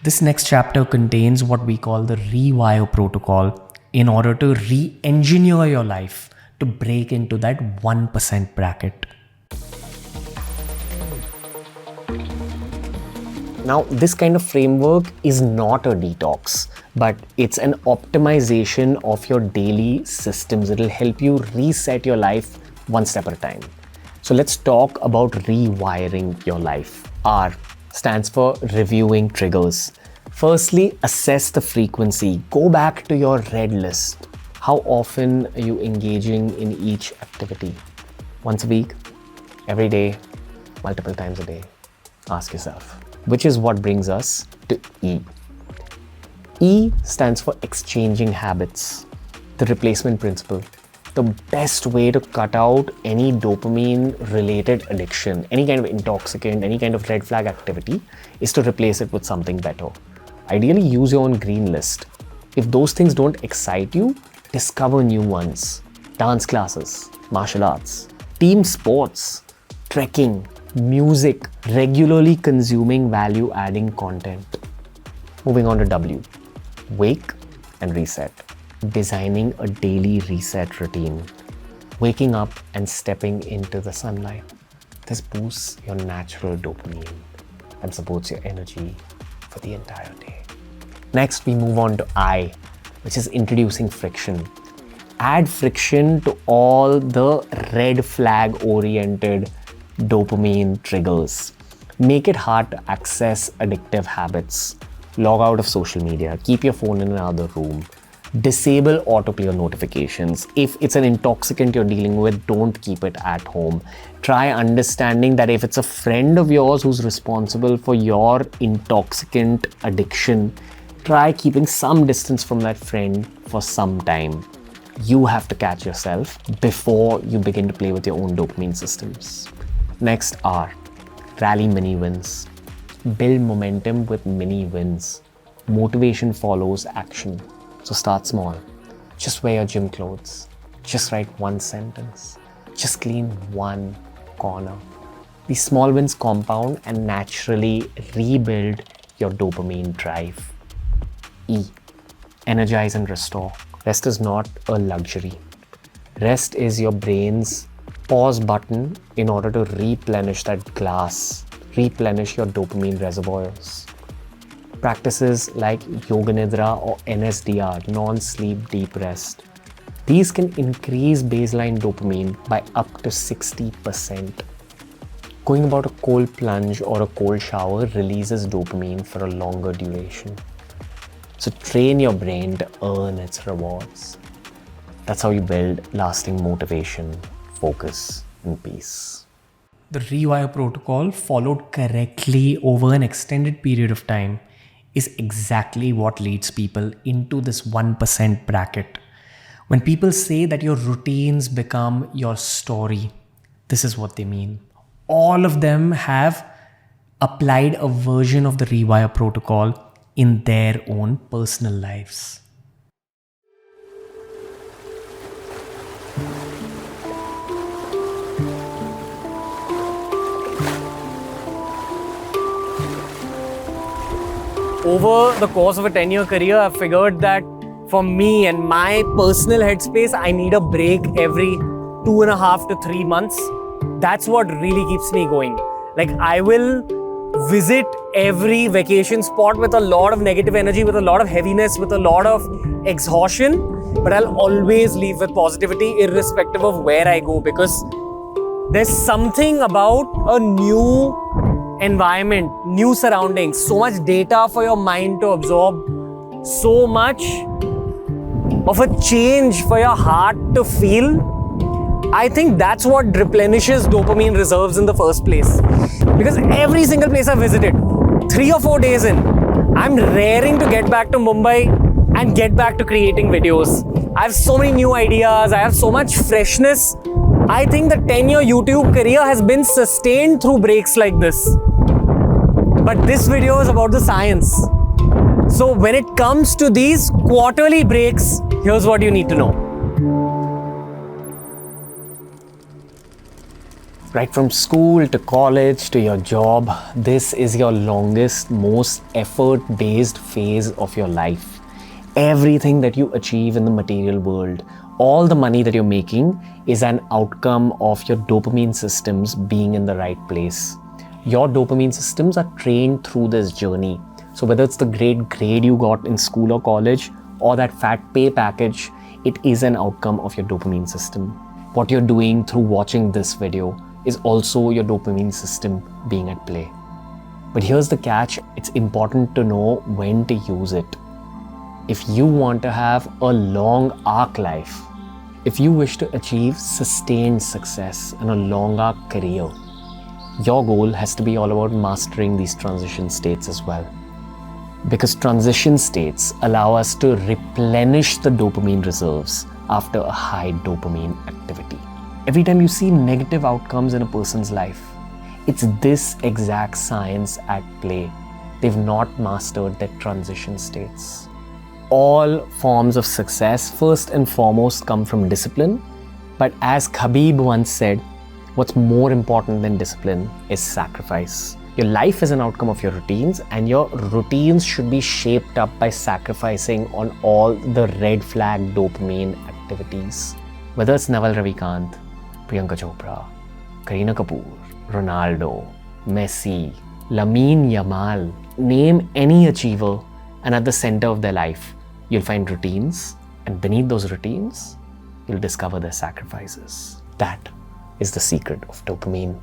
This next chapter contains what we call the rewire protocol in order to re-engineer your life to break into that 1% bracket. Now, this kind of framework is not a detox, but it's an optimization of your daily systems. It'll help you reset your life one step at a time. So let's talk about rewiring your life. R stands for reviewing triggers. Firstly, assess the frequency. Go back to your red list. How often are you engaging in each activity? Once a week? Every day? Multiple times a day? Ask yourself. Which is what brings us to E. E stands for exchanging habits. The replacement principle. The best way to cut out any dopamine-related addiction, any kind of intoxicant, any kind of red flag activity, is to replace it with something better. Ideally, use your own green list. If those things don't excite you, discover new ones. Dance classes, martial arts, team sports, trekking, music, regularly consuming value-adding content. Moving on to W. Wake and reset. Designing a daily reset routine. Waking up and stepping into the sunlight. This boosts your natural dopamine and supports your energy for the entire day. Next, we move on to I, which is introducing friction. Add friction to all the red flag oriented dopamine triggers. Make it hard to access addictive habits. Log out of social media. Keep your phone in another room. Disable autoplay notifications. If it's an intoxicant you're dealing with, don't keep it at home. Try understanding that if it's a friend of yours who's responsible for your intoxicant addiction, try keeping some distance from that friend for some time. You have to catch yourself before you begin to play with your own dopamine systems. Next R, rally mini wins. Build momentum with mini wins. Motivation follows action. So start small. Just wear your gym clothes. Just write one sentence. Just clean one corner. These small wins compound and naturally rebuild your dopamine drive. E, energize and restore. Rest is not a luxury. Rest is your brain's pause button in order to replenish that glass, replenish your dopamine reservoirs. Practices like Yoga Nidra or NSDR, non-sleep deep rest. These can increase baseline dopamine by up to 60%. Going about a cold plunge or a cold shower releases dopamine for a longer duration. So train your brain to earn its rewards. That's how you build lasting motivation, focus, and peace. The rewire protocol, followed correctly over an extended period of time, is exactly what leads people into this 1% bracket. When people say that your routines become your story, this is what they mean. All of them have applied a version of the rewire protocol in their own personal lives. Over the course of a 10-year career, I've figured that for me and my personal headspace, I need a break every 2.5 to 3 months. That's what really keeps me going. Like, I will visit every vacation spot with a lot of negative energy, with a lot of heaviness, with a lot of exhaustion, but I'll always leave with positivity irrespective of where I go, because there's something about a new environment, new surroundings, so much data for your mind to absorb, so much of a change for your heart to feel. I think that's what replenishes dopamine reserves in the first place. Because every single place I visited, 3 or 4 days in, I'm raring to get back to Mumbai and get back to creating videos. I have so many new ideas, I have so much freshness. I think the 10-year YouTube career has been sustained through breaks like this. But this video is about the science. So when it comes to these quarterly breaks, here's what you need to know. Right from school to college to your job, this is your longest, most effort-based phase of your life. Everything that you achieve in the material world, all the money that you're making is an outcome of your dopamine systems being in the right place. Your dopamine systems are trained through this journey. So whether it's the great grade you got in school or college or that fat pay package, it is an outcome of your dopamine system. What you're doing through watching this video is also your dopamine system being at play. But here's the catch, it's important to know when to use it. If you want to have a long arc life, if you wish to achieve sustained success and a long arc career, your goal has to be all about mastering these transition states as well. Because transition states allow us to replenish the dopamine reserves after a high dopamine activity. Every time you see negative outcomes in a person's life, it's this exact science at play. They've not mastered their transition states. All forms of success, first and foremost, come from discipline. But as Khabib once said, what's more important than discipline is sacrifice. Your life is an outcome of your routines, and your routines should be shaped up by sacrificing on all the red flag dopamine activities. Whether it's Naval Ravikant, Priyanka Chopra, Kareena Kapoor, Ronaldo, Messi, Lamine Yamal, name any achiever, and at the center of their life, you'll find routines, and beneath those routines, you'll discover their sacrifices. That is the secret of dopamine.